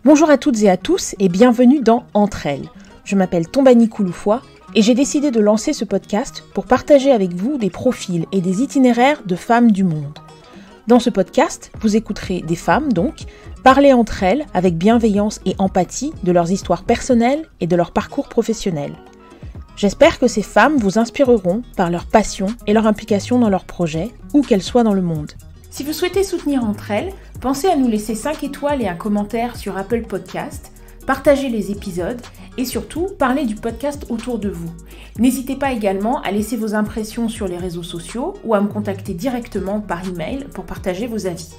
Bonjour à toutes et à tous et bienvenue dans Entre elles. Je m'appelle Tombani Kouloufoua et j'ai décidé de lancer ce podcast pour partager avec vous des profils et des itinéraires de femmes du monde. Dans ce podcast, vous écouterez des femmes donc parler entre elles avec bienveillance et empathie de leurs histoires personnelles et de leur parcours professionnel. J'espère que ces femmes vous inspireront par leur passion et leur implication dans leurs projets, où qu'elles soient dans le monde. Si vous souhaitez soutenir Entre elles, pensez à nous laisser 5 étoiles et un commentaire sur Apple Podcast, partagez les épisodes et surtout, parlez du podcast autour de vous. N'hésitez pas également à laisser vos impressions sur les réseaux sociaux ou à me contacter directement par email pour partager vos avis.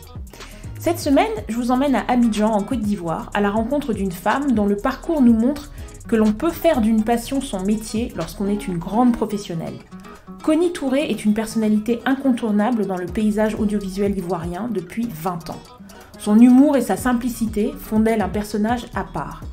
Cette semaine, je vous emmène à Abidjan, en Côte d'Ivoire, à la rencontre d'une femme dont le parcours nous montre que l'on peut faire d'une passion son métier lorsqu'on est une grande professionnelle. Connie Touré est une personnalité incontournable dans le paysage audiovisuel ivoirien depuis 20 ans. Son humour et sa simplicité font d'elle un personnage à part.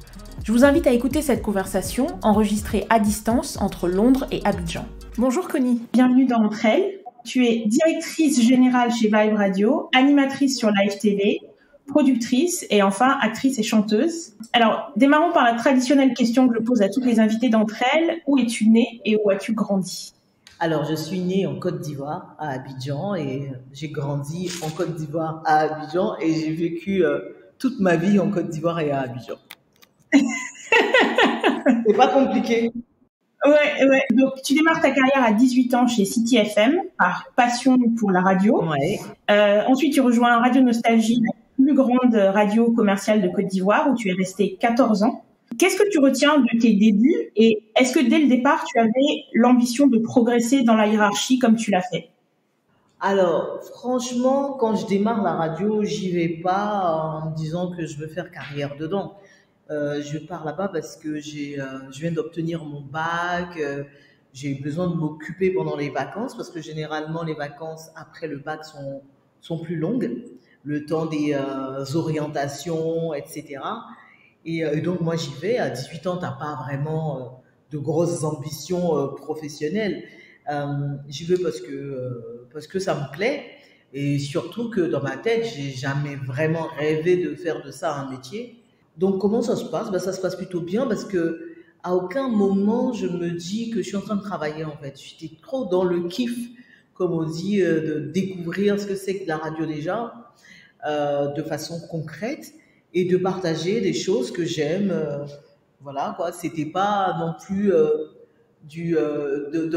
Je vous invite à écouter cette conversation enregistrée à distance entre Londres et Abidjan. Bonjour Connie, bienvenue dans Entre elles. Tu es directrice générale chez Vibe Radio, animatrice sur Live TV, productrice et enfin actrice et chanteuse. Alors, démarrons par la traditionnelle question que je pose à toutes les invitées d'Entre elles. Où es-tu née et où as-tu grandi ? Alors, je suis née en Côte d'Ivoire, à Abidjan, et j'ai grandi en Côte d'Ivoire, à Abidjan, et j'ai vécu toute ma vie en Côte d'Ivoire et à Abidjan. C'est pas compliqué. Ouais. Donc, tu démarres ta carrière à 18 ans chez City FM, par passion pour la radio. Ouais. Ensuite, tu rejoins Radio Nostalgie, la plus grande radio commerciale de Côte d'Ivoire, où tu es resté 14 ans. Qu'est-ce que tu retiens de tes débuts et est-ce que dès le départ, tu avais l'ambition de progresser dans la hiérarchie comme tu l'as fait ? Alors, franchement, quand je démarre la radio, j'y vais pas en me disant que je veux faire carrière dedans. Je pars là-bas parce que je viens d'obtenir mon bac, j'ai besoin de m'occuper pendant les vacances parce que généralement les vacances après le bac sont plus longues, le temps des orientations, etc. Et donc moi j'y vais, à 18 ans t'as pas vraiment de grosses ambitions professionnelles. J'y vais parce que ça me plaît et surtout que dans ma tête j'ai jamais vraiment rêvé de faire de ça un métier. Donc comment ça se passe? Ça se passe plutôt bien parce que à aucun moment je me dis que je suis en train de travailler en fait. J'étais trop dans le kiff, comme on dit, de découvrir ce que c'est que la radio déjà, de façon concrète et de partager des choses que j'aime. Voilà quoi. C'était pas non plus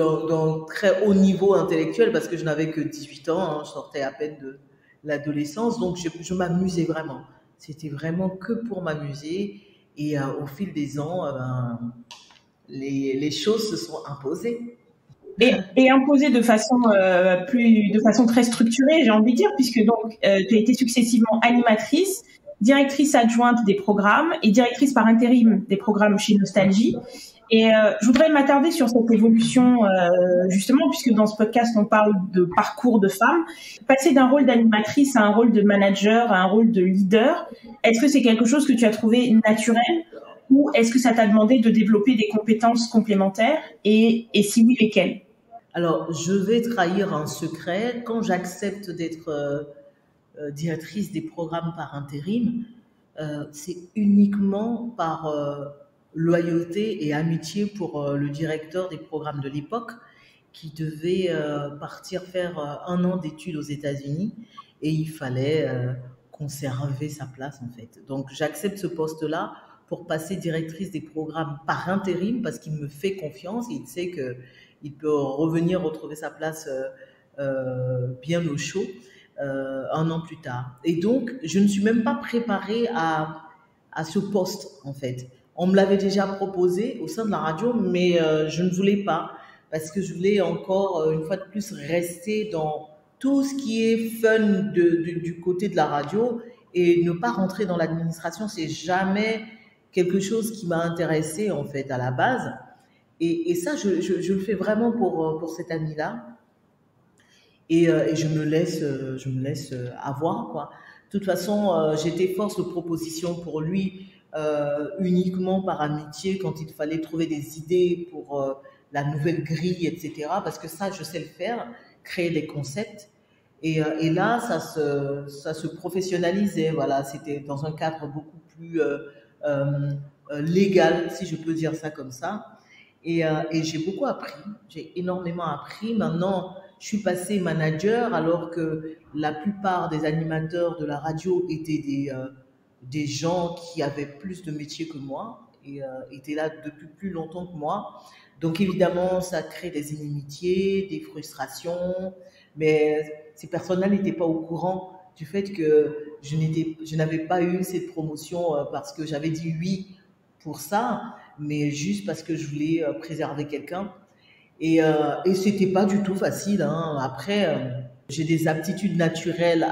d'un très haut niveau intellectuel parce que je n'avais que 18 ans, hein, je sortais à peine de l'adolescence, donc je m'amusais vraiment. C'était vraiment que pour m'amuser et au fil des ans, les choses se sont imposées. Et imposées de façon très structurée, j'ai envie de dire, puisque donc tu as été successivement animatrice, directrice adjointe des programmes et directrice par intérim des programmes chez Nostalgie. Et je voudrais m'attarder sur cette évolution, justement, puisque dans ce podcast, on parle de parcours de femmes. Passer d'un rôle d'animatrice à un rôle de manager, à un rôle de leader, est-ce que c'est quelque chose que tu as trouvé naturel ou est-ce que ça t'a demandé de développer des compétences complémentaires et si oui, lesquelles ? Alors, je vais trahir un secret. Quand j'accepte d'être directrice des programmes par intérim, c'est uniquement par loyauté et amitié pour le directeur des programmes de l'époque qui devait partir faire 1 an d'études aux États-Unis et il fallait conserver sa place en fait. Donc j'accepte ce poste-là pour passer directrice des programmes par intérim parce qu'il me fait confiance et il sait qu'il peut revenir retrouver sa place bien au chaud 1 an plus tard. Et donc je ne suis même pas préparée à ce poste en fait. On me l'avait déjà proposé au sein de la radio, mais je ne voulais pas parce que je voulais encore, une fois de plus, rester dans tout ce qui est fun du côté de la radio et ne pas rentrer dans l'administration. C'est jamais quelque chose qui m'a intéressée en fait à la base. Et ça, je le fais vraiment pour cette amie-là. Et je me laisse avoir quoi. De toute façon, j'étais force de proposition pour lui. Uniquement par amitié quand il fallait trouver des idées pour la nouvelle grille, etc. Parce que ça, je sais le faire, créer des concepts. Et là, ça se professionnalisait. Voilà, c'était dans un cadre beaucoup plus euh, légal, si je peux dire ça comme ça. Et j'ai beaucoup appris. J'ai énormément appris. Maintenant, je suis passée manager alors que la plupart des animateurs de la radio étaient des gens qui avaient plus de métiers que moi et étaient là depuis plus longtemps que moi. Donc évidemment, ça crée des inimitiés, des frustrations, mais ces personnes-là n'étaient pas au courant du fait que je n'avais pas eu cette promotion parce que j'avais dit oui pour ça, mais juste parce que je voulais préserver quelqu'un. Et c'était pas du tout facile, hein. Après, j'ai des aptitudes naturelles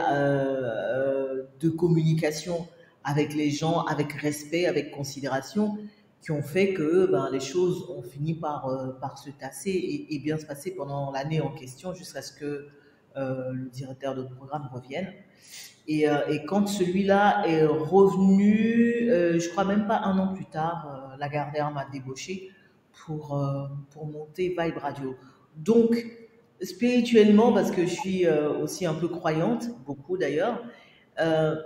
de communication avec les gens, avec respect, avec considération, qui ont fait que ben, les choses ont fini par se tasser et bien se passer pendant l'année en question jusqu'à ce que le directeur de programme revienne. Et quand celui-là est revenu, je crois même pas un an plus tard, Lagardère m'a débauché pour monter Vibe Radio. Donc, spirituellement, parce que je suis aussi un peu croyante, beaucoup d'ailleurs,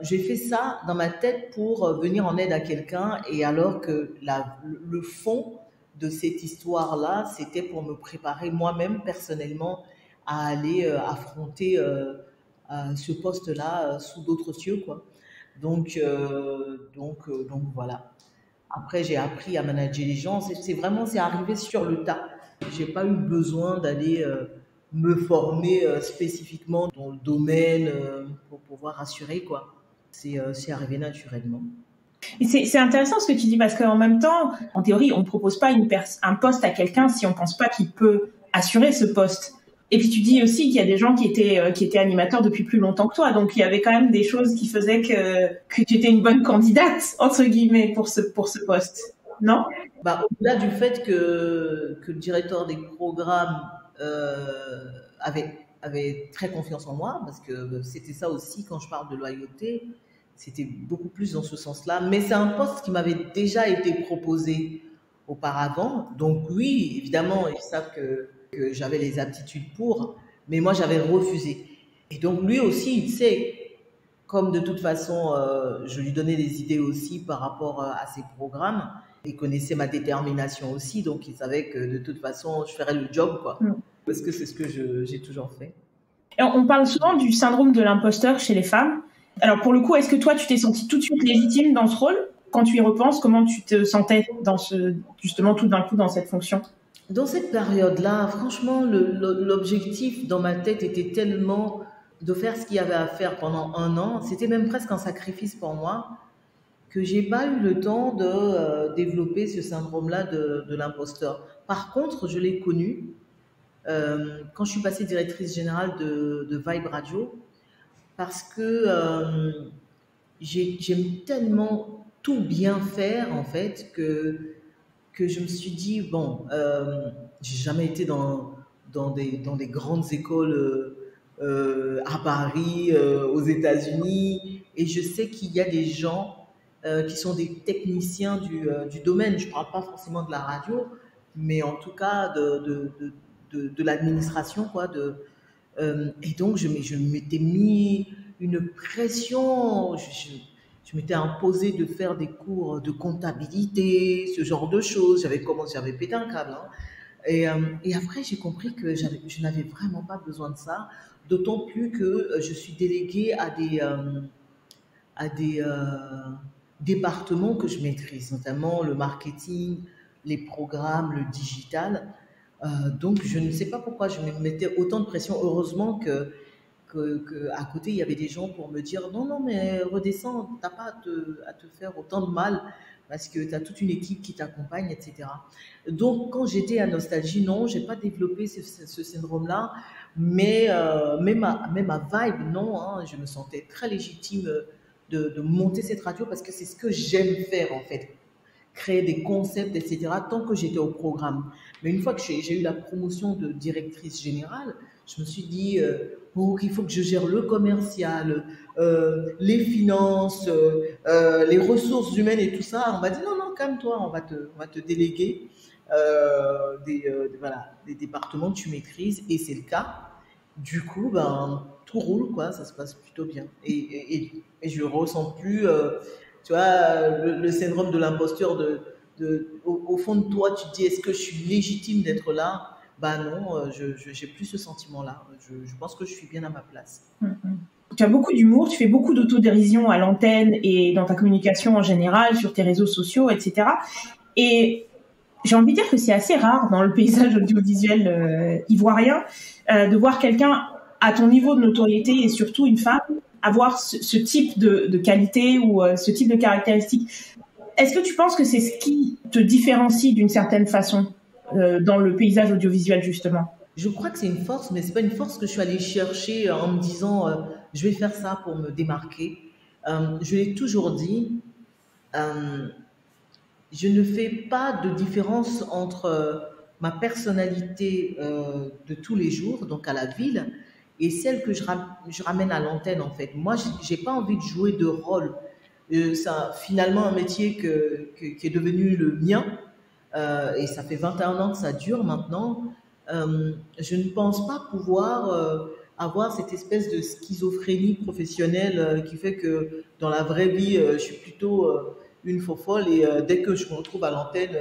j'ai fait ça dans ma tête pour venir en aide à quelqu'un, et alors que le fond de cette histoire-là, c'était pour me préparer moi-même personnellement à aller affronter ce poste-là sous d'autres cieux, quoi. Donc voilà. Après, j'ai appris à manager les gens. C'est arrivé sur le tas. J'ai pas eu besoin d'aller me former spécifiquement dans le domaine pour pouvoir assurer, quoi. C'est arrivé naturellement. Et c'est intéressant ce que tu dis parce qu'en même temps, en théorie, on ne propose pas un poste à quelqu'un si on pense pas qu'il peut assurer ce poste. Et puis tu dis aussi qu'il y a des gens qui étaient animateurs depuis plus longtemps que toi, donc il y avait quand même des choses qui faisaient que tu étais une bonne candidate entre guillemets pour ce poste, non? Bah, au-delà du fait que le directeur des programmes avait très confiance en moi, parce que c'était ça aussi quand je parle de loyauté, c'était beaucoup plus dans ce sens-là. Mais c'est un poste qui m'avait déjà été proposé auparavant. Donc oui, évidemment, ils savent que j'avais les aptitudes pour, mais moi j'avais refusé. Et donc lui aussi, il sait, comme de toute façon, je lui donnais des idées aussi par rapport à ses programmes. Il connaissait ma détermination aussi, donc il savait que de toute façon, je ferais le job, quoi. Parce que c'est ce que j'ai toujours fait. Et on parle souvent du syndrome de l'imposteur chez les femmes. Alors pour le coup, est-ce que toi, tu t'es sentie tout de suite légitime dans ce rôle? Quand tu y repenses, comment tu te sentais justement tout d'un coup dans cette fonction? Dans cette période-là, franchement, l'objectif dans ma tête était tellement de faire ce qu'il y avait à faire pendant un an. C'était même presque un sacrifice pour moi que j'ai pas eu le temps de développer ce syndrome-là de l'imposteur. Par contre, je l'ai connu quand je suis passée directrice générale de Vibe Radio, parce que j'aime tellement tout bien faire en fait que je me suis dit bon, j'ai jamais été dans des grandes écoles à Paris, aux États-Unis, et je sais qu'il y a des gens qui sont des techniciens du domaine. Je ne parle pas forcément de la radio, mais en tout cas de l'administration, quoi. Et donc, je m'étais mis une pression. Je m'étais imposé de faire des cours de comptabilité, ce genre de choses. J'avais pété un câble, hein. Et après, j'ai compris que je n'avais vraiment pas besoin de ça, d'autant plus que je suis déléguée à des départements que je maîtrise, notamment le marketing, les programmes, le digital. Donc, je ne sais pas pourquoi je me mettais autant de pression. Heureusement que à côté, il y avait des gens pour me dire non, non, mais redescends, t'as pas à te faire autant de mal parce que tu as toute une équipe qui t'accompagne, etc. Donc, quand j'étais à Nostalgie, non, j'ai pas développé ce syndrome-là, mais même à Vibe, non, hein, je me sentais très légitime de monter cette radio parce que c'est ce que j'aime faire en fait, créer des concepts, etc., tant que j'étais au programme. Mais une fois que j'ai eu la promotion de directrice générale, je me suis dit, oh, il faut que je gère le commercial, les finances, les ressources humaines et tout ça. On m'a dit, non, non, calme-toi, on va te déléguer voilà, des départements que tu maîtrises, et c'est le cas. Du coup, ben, tout roule, quoi, ça se passe plutôt bien. Et je ressens plus, tu vois, le syndrome de l'imposture au fond de toi, tu te dis, est-ce que je suis légitime d'être là? Bah non, je j'ai plus ce sentiment-là. Je pense que je suis bien à ma place. Tu as beaucoup d'humour, tu fais beaucoup d'autodérision à l'antenne et dans ta communication en général, sur tes réseaux sociaux, etc. Et j'ai envie de dire que c'est assez rare dans le paysage audiovisuel ivoirien de voir quelqu'un à ton niveau de notoriété et surtout une femme avoir ce type de qualité ou ce type de caractéristiques. Est-ce que tu penses que c'est ce qui te différencie d'une certaine façon dans le paysage audiovisuel justement? Je crois que c'est une force, mais c'est pas une force que je suis allée chercher en me disant je vais faire ça pour me démarquer. Je l'ai toujours dit, je ne fais pas de différence entre ma personnalité de tous les jours, donc à la ville, et celle que je ramène à l'antenne en fait. Moi, j'ai pas envie de jouer de rôle. C'est finalement un métier qui est devenu le mien, et ça fait 21 ans que ça dure maintenant. Je ne pense pas pouvoir avoir cette espèce de schizophrénie professionnelle qui fait que dans la vraie vie, je suis plutôt une faux folle et dès que je me retrouve à l'antenne,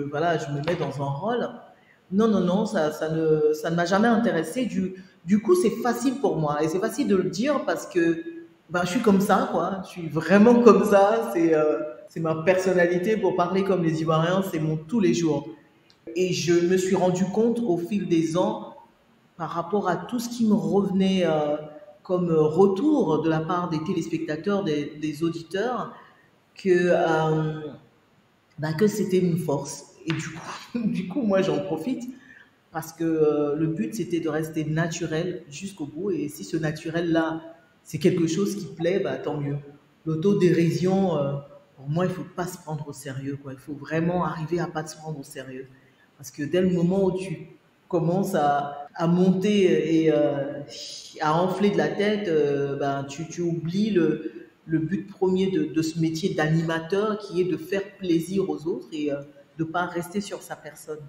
voilà, je me mets dans un rôle. Non, non, non, ça ne m'a jamais intéressé. Du coup, c'est facile pour moi et c'est facile de le dire parce que ben, je suis comme ça, quoi. Je suis vraiment comme ça. C'est ma personnalité pour parler comme les Ivoiriens, c'est mon tous les jours. Et je me suis rendu compte au fil des ans, par rapport à tout ce qui me revenait comme retour de la part des téléspectateurs, des auditeurs, que c'était une force. Et du coup moi, j'en profite parce que le but, c'était de rester naturel jusqu'au bout. Et si ce naturel-là, c'est quelque chose qui plaît, bah, tant mieux. L'autodérision, pour moi, il ne faut pas se prendre au sérieux, quoi. Il faut vraiment arriver à ne pas se prendre au sérieux. Parce que dès le moment où tu commences à monter et à enfler de la tête, ben, tu oublies le but premier de ce métier d'animateur qui est de faire plaisir aux autres et de ne pas rester sur sa personne.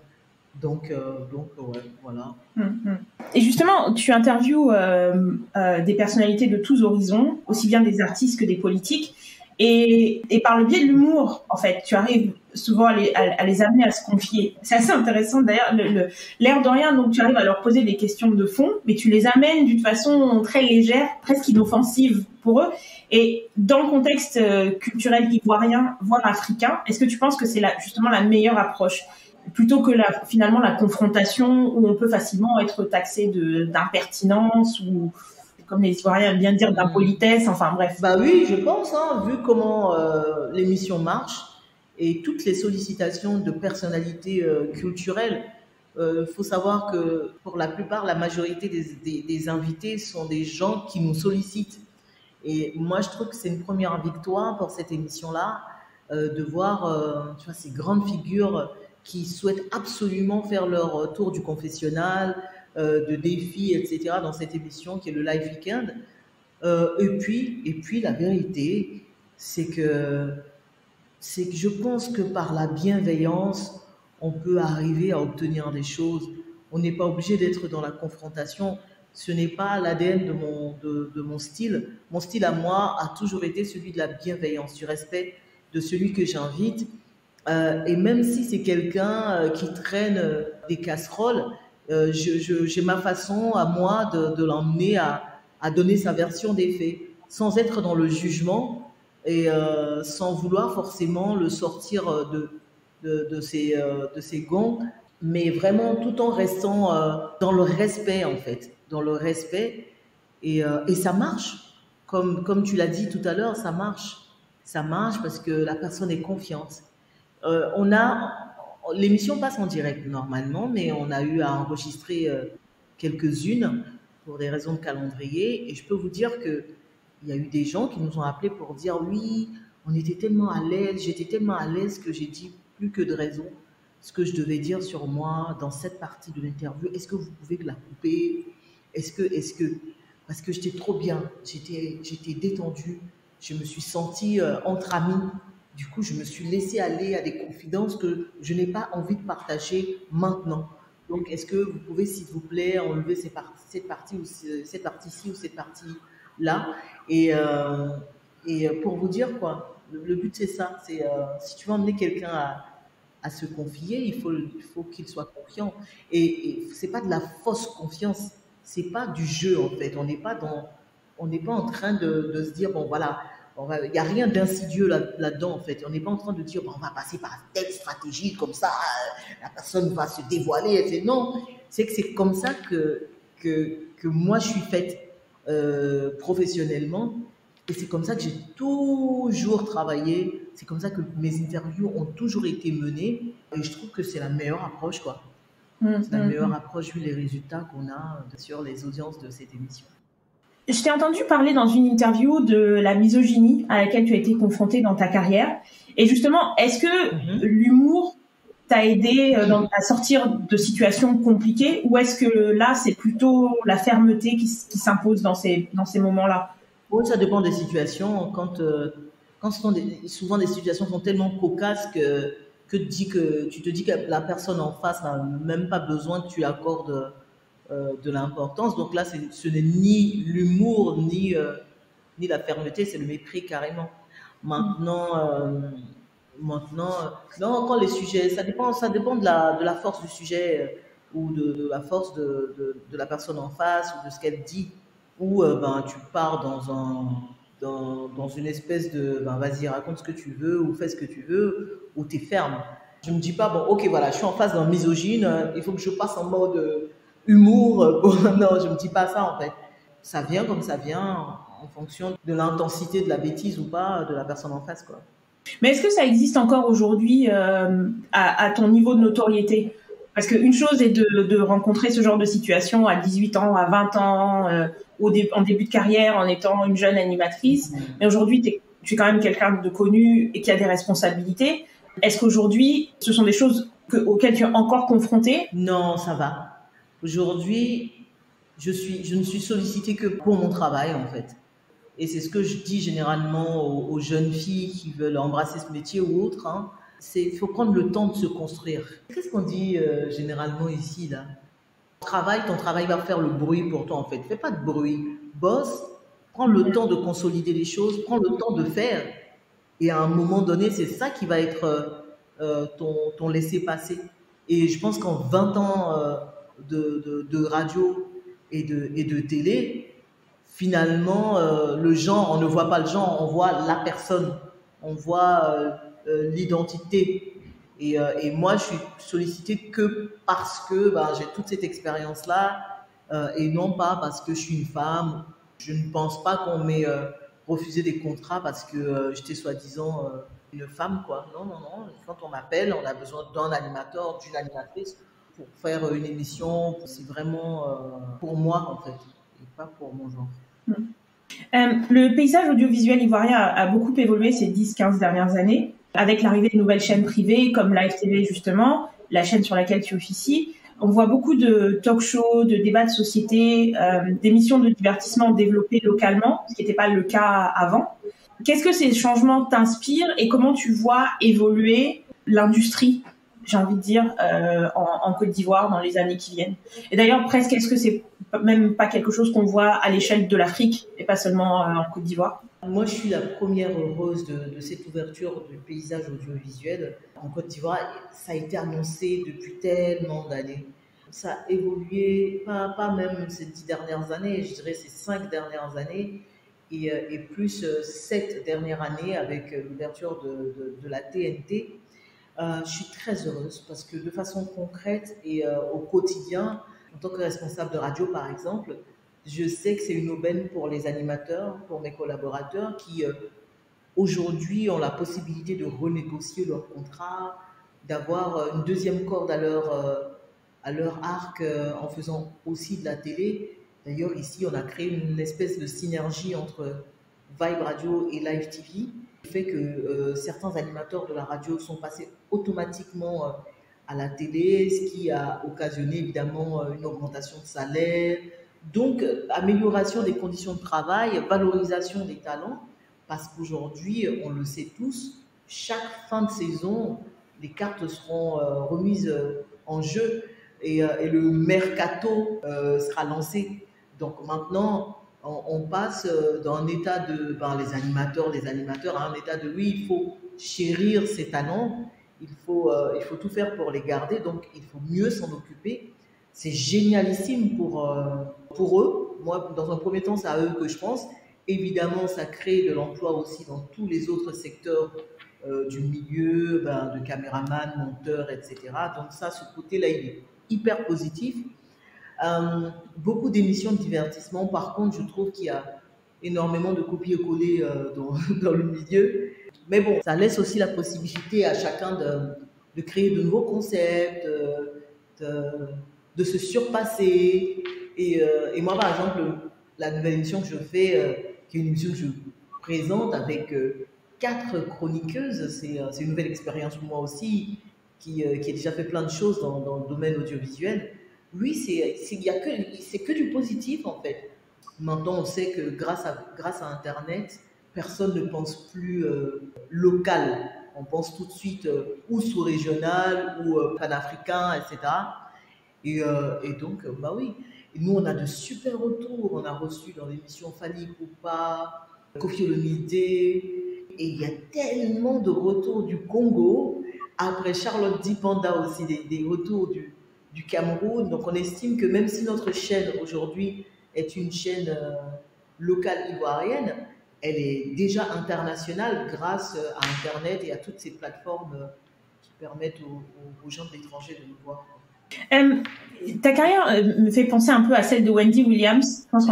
Donc ouais, voilà. Et justement, tu interviews des personnalités de tous horizons, aussi bien des artistes que des politiques. Et par le biais de l'humour, en fait, tu arrives souvent à les amener à se confier. C'est assez intéressant d'ailleurs, l'air de rien, donc tu arrives à leur poser des questions de fond, mais tu les amènes d'une façon très légère, presque inoffensive pour eux. Et dans le contexte culturel ivoirien, voire africain, est-ce que tu penses que c'est justement la meilleure approche ? Plutôt que finalement la confrontation où on peut facilement être taxé d'impertinence ou, comme les Ivoiriens aiment bien dire, d'impolitesse, enfin bref. Bah oui, je pense, hein, vu comment l'émission marche et toutes les sollicitations de personnalités culturelles, faut savoir que pour la plupart, la majorité des invités sont des gens qui nous sollicitent. Et moi, je trouve que c'est une première victoire pour cette émission-là, de voir tu vois, ces grandes figures qui souhaitent absolument faire leur tour du confessionnal, de défis, etc., dans cette émission qui est le Live Weekend. Et puis, la vérité, c'est que je pense que par la bienveillance, on peut arriver à obtenir des choses. On n'est pas obligé d'être dans la confrontation. Ce n'est pas l'ADN de mon style. Mon style à moi a toujours été celui de la bienveillance, du respect de celui que j'invite. Et même si c'est quelqu'un qui traîne des casseroles, j'ai ma façon à moi de l'emmener à donner sa version des faits, sans être dans le jugement et sans vouloir forcément le sortir de ses gonds, mais vraiment tout en restant dans le respect en fait, dans le respect. Et ça marche, comme tu l'as dit tout à l'heure, ça marche. Ça marche parce que la personne est confiante. L'émission passe en direct normalement, mais on a eu à enregistrer quelques-unes pour des raisons de calendrier. Et je peux vous dire que il y a eu des gens qui nous ont appelés pour dire oui, on était tellement à l'aise, j'étais tellement à l'aise que j'ai dit plus que de raison ce que je devais dire sur moi dans cette partie de l'interview. Est-ce que vous pouvez la couper? Parce que j'étais trop bien, j'étais détendue, je me suis sentie entre amis. Du coup, je me suis laissée aller à des confidences que je n'ai pas envie de partager maintenant. Donc, est-ce que vous pouvez, s'il vous plaît, enlever cette partie ou cette partie-ci ou cette partie-là? Et pour vous dire quoi, le but c'est ça, c'est si tu veux emmener quelqu'un à se confier, il faut qu'il soit confiant. Et c'est pas de la fausse confiance, c'est pas du jeu en fait. On n'est pas en train de se dire bon voilà, il n'y a rien d'insidieux là-dedans en fait. On n'est pas en train de dire bon, on va passer par telle stratégie comme ça, la personne va se dévoiler. Non, c'est que c'est comme ça que moi je suis faite professionnellement. Et c'est comme ça que j'ai toujours travaillé. C'est comme ça que mes interviews ont toujours été menées. Et je trouve que c'est la meilleure approche, quoi. C'est la meilleure approche vu les résultats qu'on a sur les audiences de cette émission. Je t'ai entendu parler dans une interview de la misogynie à laquelle tu as été confrontée dans ta carrière. Et justement, est-ce que l'humour t'a aidé à sortir de situations compliquées, ou est-ce que là, c'est plutôt la fermeté qui s'impose dans ces moments-là? Oui, ça dépend des situations. Quand souvent des situations sont tellement cocasses que tu te dis que la personne en face n'a même pas besoin que tu lui accordes de l'importance. Donc là, ce n'est ni l'humour, ni la fermeté, c'est le mépris carrément. Maintenant, non, quand les sujets, ça dépend de la force du sujet ou de la force de la personne en face ou de ce qu'elle dit. Ou ben, tu pars dans une espèce de ben, vas-y, raconte ce que tu veux ou fais ce que tu veux, ou tu es ferme. Je ne me dis pas, bon, ok, voilà, je suis en face d'un misogyne, il faut que je passe en mode humour. Non, je ne me dis pas ça en fait. Ça vient comme ça vient en fonction de l'intensité de la bêtise ou pas de la personne en face, quoi. Mais est-ce que ça existe encore aujourd'hui à ton niveau de notoriété? Parce qu'une chose est de rencontrer ce genre de situation à 18 ans, à 20 ans, en début de carrière, en étant une jeune animatrice. Mais aujourd'hui, tu es quand même quelqu'un de connu et qui a des responsabilités. Est-ce qu'aujourd'hui, ce sont des choses auxquelles tu es encore confrontée? Non, ça va. Aujourd'hui, je ne suis sollicitée que pour mon travail, en fait. Et c'est ce que je dis généralement aux jeunes filles qui veulent embrasser ce métier ou autre. Hein. Il faut prendre le temps de se construire. Qu'est-ce qu'on dit généralement ici, là? Ton travail va faire le bruit pour toi, en fait. Fais pas de bruit. Bosse, prends le temps de consolider les choses, prends le temps de faire. Et à un moment donné, c'est ça qui va être ton laisser-passer. Et je pense qu'en 20 ans de radio et de télé, finalement, le genre, on ne voit pas le genre, on voit la personne, on voit l'identité. Et moi, je suis sollicitée que parce que ben, j'ai toute cette expérience-là et non pas parce que je suis une femme. Je ne pense pas qu'on m'ait refusé des contrats parce que j'étais soi-disant une femme, quoi. Non, non, non. Quand on m'appelle, on a besoin d'un animateur, d'une animatrice pour faire une émission. C'est vraiment pour moi, en fait, et pas pour mon genre. Le paysage audiovisuel ivoirien a beaucoup évolué ces 10-15 dernières années, avec l'arrivée de nouvelles chaînes privées comme Live TV justement, la chaîne sur laquelle tu officies. On voit beaucoup de talk-shows, de débats de société, d'émissions de divertissement développées localement, ce qui n'était pas le cas avant. Qu'est-ce que ces changements t'inspirent et comment tu vois évoluer l'industrie, j'ai envie de dire, en Côte d'Ivoire dans les années qui viennent? Et d'ailleurs, presque, est-ce que c'est même pas quelque chose qu'on voit à l'échelle de l'Afrique et pas seulement en Côte d'Ivoire? Moi, je suis la première heureuse de cette ouverture du paysage audiovisuel en Côte d'Ivoire. Ça a été annoncé depuis tellement d'années. Ça a évolué, pas même ces 10 dernières années, je dirais ces 5 dernières années, et plus 7 dernières années avec l'ouverture de la TNT. Je suis très heureuse parce que de façon concrète et au quotidien, en tant que responsable de radio par exemple, je sais que c'est une aubaine pour les animateurs, pour mes collaborateurs qui aujourd'hui ont la possibilité de renégocier leur contrat, d'avoir une deuxième corde à leur arc en faisant aussi de la télé. D'ailleurs, ici, on a créé une espèce de synergie entre Vibe Radio et Live TV, qui fait que certains animateurs de la radio sont passés automatiquement à la télé, ce qui a occasionné évidemment une augmentation de salaire. Donc, amélioration des conditions de travail, valorisation des talents, parce qu'aujourd'hui, on le sait tous, chaque fin de saison, les cartes seront remises en jeu. et le mercato sera lancé. Donc maintenant, on passe d'un état de, les animateurs, à un état de oui, il faut chérir ces talents, il faut tout faire pour les garder, donc il faut mieux s'en occuper. C'est génialissime pour eux. Moi, dans un premier temps, c'est à eux que je pense. Évidemment, ça crée de l'emploi aussi dans tous les autres secteurs du milieu, de caméraman, monteur, etc. Donc ça, ce côté-là, il est hyper positif. Beaucoup d'émissions de divertissement, par contre, je trouve qu'il y a énormément de copier-coller dans le milieu. Mais bon, ça laisse aussi la possibilité à chacun de créer de nouveaux concepts, de se surpasser. Et moi, par exemple, la nouvelle émission que je fais, qui est une émission que je présente avec 4 chroniqueuses, c'est une nouvelle expérience pour moi aussi, qui a déjà fait plein de choses dans le domaine audiovisuel. Lui, c'est que du positif en fait. Maintenant, on sait que grâce à Internet, personne ne pense plus local. On pense tout de suite ou sous-régional ou panafricain, etc. Et donc, oui. Et nous, on a de super retours. On a reçu dans l'émission Fanny Poupa, Koffi Olomide. Et il y a tellement de retours du Congo. Après Charlotte Dipanda aussi, des retours du Cameroun. Donc, on estime que même si notre chaîne aujourd'hui est une chaîne locale ivoirienne, elle est déjà internationale grâce à Internet et à toutes ces plateformes qui permettent aux gens de l'étranger de nous voir. Ta carrière me fait penser un peu à celle de Wendy Williams. Je pense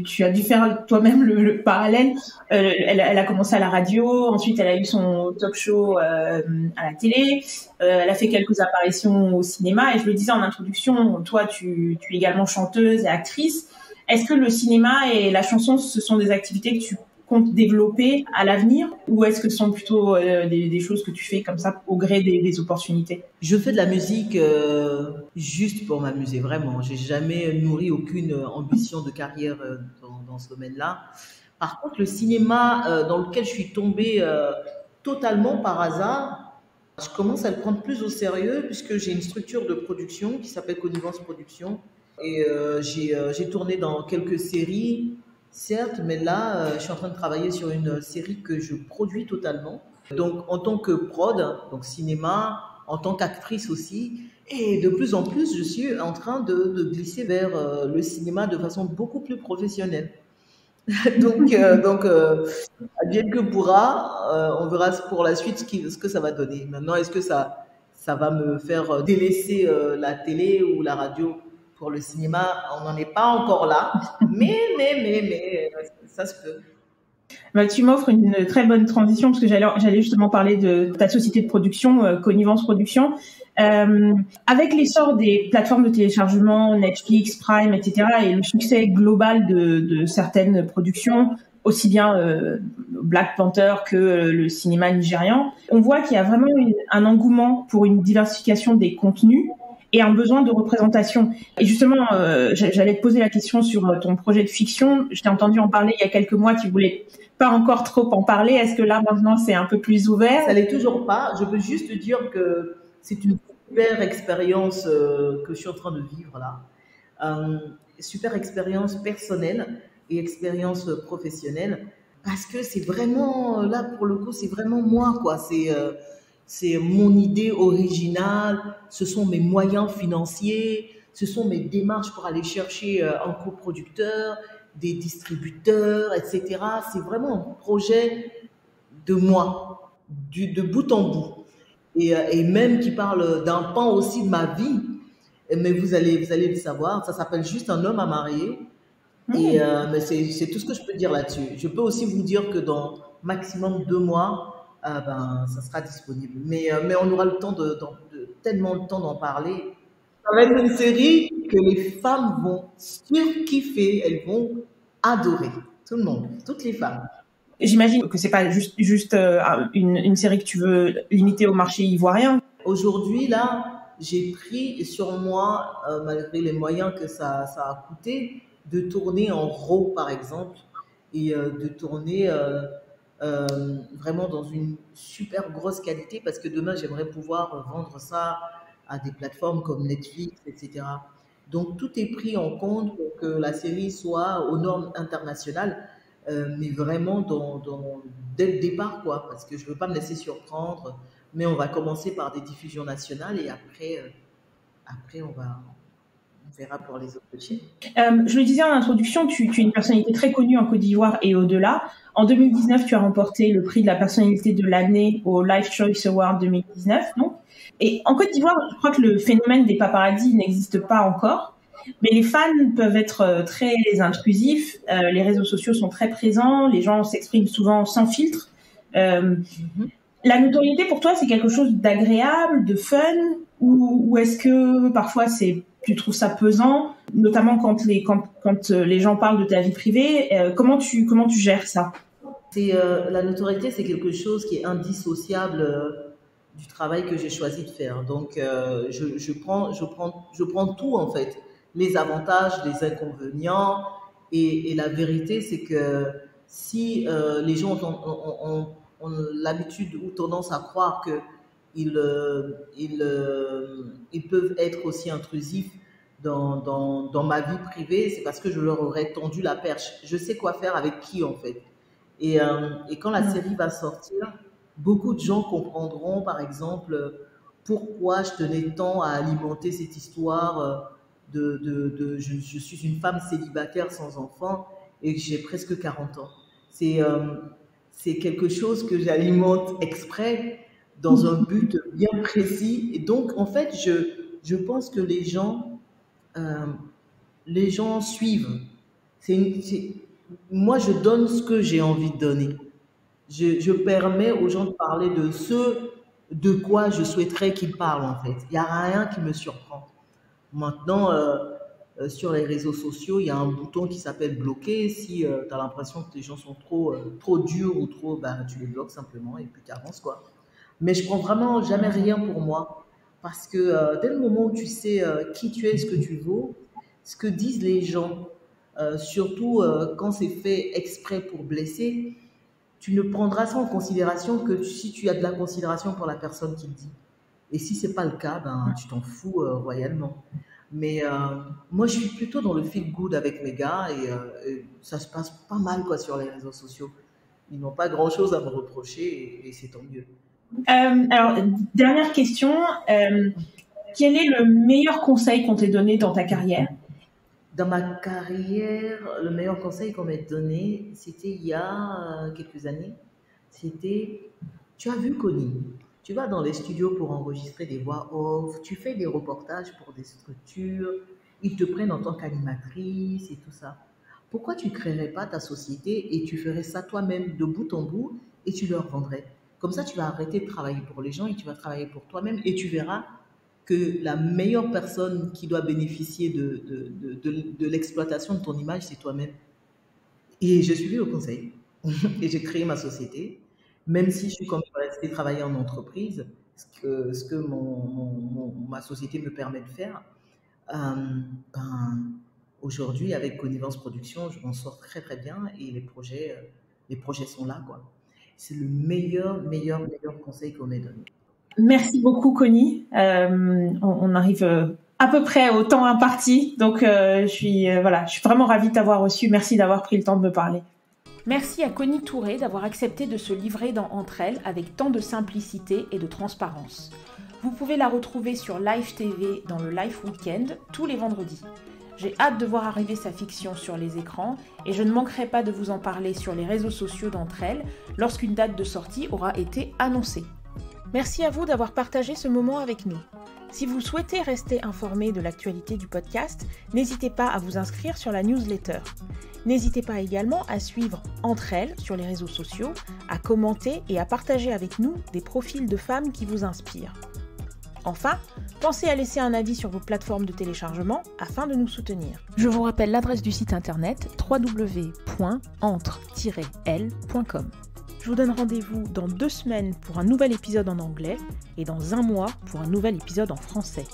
tu as dû faire toi-même le parallèle. Elle a commencé à la radio, ensuite elle a eu son talk show à la télé. Elle a fait quelques apparitions au cinéma. Et je le disais en introduction, toi tu es également chanteuse et actrice. Est-ce que le cinéma et la chanson, ce sont des activités que tu comptes développer à l'avenir, ou est-ce que ce sont plutôt des choses que tu fais comme ça au gré des opportunités? Je fais de la musique juste pour m'amuser, vraiment. J'ai jamais nourri aucune ambition de carrière dans ce domaine-là. Par contre, le cinéma dans lequel je suis tombée totalement par hasard, je commence à le prendre plus au sérieux puisque j'ai une structure de production qui s'appelle Connivence Production. Et j'ai tourné dans quelques séries, certes, mais là, je suis en train de travailler sur une série que je produis totalement. Donc, en tant que prod, donc cinéma, en tant qu'actrice aussi. Et de plus en plus, je suis en train de glisser vers le cinéma de façon beaucoup plus professionnelle. donc, advienne que pourra, on verra pour la suite ce que ça va donner. Maintenant, est-ce que ça va me faire délaisser la télé ou la radio pour le cinéma? On n'en est pas encore là, mais ça se peut. Tu m'offres une très bonne transition parce que j'allais justement parler de ta société de production, Connivence Production. Avec l'essor des plateformes de téléchargement, Netflix, Prime, etc., et le succès global de certaines productions, aussi bien Black Panther que le cinéma nigérian, on voit qu'il y a vraiment un engouement pour une diversification des contenus et un besoin de représentation. Et justement, j'allais te poser la question sur ton projet de fiction. Je t'ai entendu en parler il y a quelques mois, tu voulais pas encore trop en parler. Est-ce que là, maintenant, c'est un peu plus ouvert? Ça l'est toujours pas. Je peux juste dire que c'est une super expérience que je suis en train de vivre là. Super expérience personnelle et expérience professionnelle. Parce que c'est vraiment, là pour le coup, c'est vraiment moi, quoi. C'est mon idée originale, ce sont mes moyens financiers, ce sont mes démarches pour aller chercher un coproducteur, des distributeurs, etc. C'est vraiment un projet de moi, de bout en bout. Et même qui parle d'un pan aussi de ma vie. Mais vous allez le savoir, ça s'appelle Juste un homme à marier. Et mais c'est tout ce que je peux dire là-dessus. Je peux aussi vous dire que dans maximum 2 mois, ça sera disponible. Mais on aura le temps tellement le temps d'en parler. Ça va être une série que les femmes vont surkiffer, elles vont adorer. Tout le monde, toutes les femmes. J'imagine que c'est pas juste une série que tu veux limiter au marché ivoirien. Aujourd'hui, là, j'ai pris sur moi, malgré les moyens que ça a coûté, de tourner en RAW, par exemple, et de tourner vraiment dans une super grosse qualité, parce que demain, j'aimerais pouvoir vendre ça à des plateformes comme Netflix, etc. Donc tout est pris en compte pour que la série soit aux normes internationales, mais vraiment dès le départ, quoi, parce que je ne veux pas me laisser surprendre. Mais on va commencer par des diffusions nationales et après on verra pour les autres chaînes. Je le disais en introduction, tu es une personnalité très connue en Côte d'Ivoire et au-delà. En 2019, tu as remporté le prix de la personnalité de l'année au Life Choice Award 2019, non? Et en Côte d'Ivoire, je crois que le phénomène des paparazzis n'existe pas encore, mais les fans peuvent être très intrusifs, les réseaux sociaux sont très présents, les gens s'expriment souvent sans filtre. La notoriété pour toi, c'est quelque chose d'agréable, de fun, ou est-ce que parfois tu trouves ça pesant, notamment quand les gens parlent de ta vie privée, comment tu gères ça? La notoriété, c'est quelque chose qui est indissociable du travail que j'ai choisi de faire. Donc, je prends tout, en fait. Les avantages, les inconvénients. Et la vérité, c'est que si les gens ont l'habitude ou tendance à croire qu'ils peuvent être aussi intrusifs dans ma vie privée, c'est parce que je leur aurais tendu la perche. Je sais quoi faire avec qui, en fait. Et quand la série va sortir, beaucoup de gens comprendront, par exemple, pourquoi je tenais tant à alimenter cette histoire je suis une femme célibataire sans enfant et que j'ai presque 40 ans. C'est quelque chose que j'alimente exprès dans un but bien précis. Et donc, en fait, je pense que les gens suivent. Moi, je donne ce que j'ai envie de donner. Je permets aux gens de parler de ce de quoi je souhaiterais qu'ils parlent, en fait. Il n'y a rien qui me surprend. Maintenant, sur les réseaux sociaux, il y a un bouton qui s'appelle bloquer. Si tu as l'impression que les gens sont trop durs ou trop, tu les bloques simplement et puis tu avances, quoi. Mais je prends vraiment jamais rien pour moi. Parce que dès le moment où tu sais qui tu es, ce que tu vaux, ce que disent les gens, surtout quand c'est fait exprès pour blesser, tu ne prendras ça en considération que si tu as de la considération pour la personne qui le dit. Et si ce n'est pas le cas, tu t'en fous royalement. Mais moi, je suis plutôt dans le feel good avec mes gars et ça se passe pas mal, quoi, sur les réseaux sociaux. Ils n'ont pas grand-chose à me reprocher et c'est tant mieux. Alors, dernière question. Quel est le meilleur conseil qu'on t'ait donné dans ta carrière? Dans ma carrière, le meilleur conseil qu'on m'ait donné, c'était il y a quelques années. C'était, tu as vu Connie, tu vas dans les studios pour enregistrer des voix off, tu fais des reportages pour des structures, ils te prennent en tant qu'animatrice et tout ça. Pourquoi tu ne créerais pas ta société et tu ferais ça toi-même de bout en bout et tu leur vendrais? Comme ça, tu vas arrêter de travailler pour les gens et tu vas travailler pour toi-même et tu verras que la meilleure personne qui doit bénéficier de l'exploitation de ton image, c'est toi-même. Et j'ai suivi le conseil et j'ai créé ma société, même si je suis quand même restée travailler en entreprise, ce que ma société me permet de faire. Aujourd'hui, avec Connivence Production, je m'en sors très très bien et les projets sont là, quoi. C'est le meilleur conseil qu'on m'ait donné. Merci beaucoup, Connie. On arrive à peu près au temps imparti, donc je suis vraiment ravie de t'avoir reçu. Merci d'avoir pris le temps de me parler. Merci à Connie Touré d'avoir accepté de se livrer dans Entre elles avec tant de simplicité et de transparence. Vous pouvez la retrouver sur Live TV dans le Live Weekend tous les vendredis. J'ai hâte de voir arriver sa fiction sur les écrans et je ne manquerai pas de vous en parler sur les réseaux sociaux d'Entre elles lorsqu'une date de sortie aura été annoncée. Merci à vous d'avoir partagé ce moment avec nous. Si vous souhaitez rester informé de l'actualité du podcast, n'hésitez pas à vous inscrire sur la newsletter. N'hésitez pas également à suivre Entre elles sur les réseaux sociaux, à commenter et à partager avec nous des profils de femmes qui vous inspirent. Enfin, pensez à laisser un avis sur vos plateformes de téléchargement afin de nous soutenir. Je vous rappelle l'adresse du site internet www.entre-l.com. Je vous donne rendez-vous dans 2 semaines pour un nouvel épisode en anglais et dans 1 mois pour un nouvel épisode en français.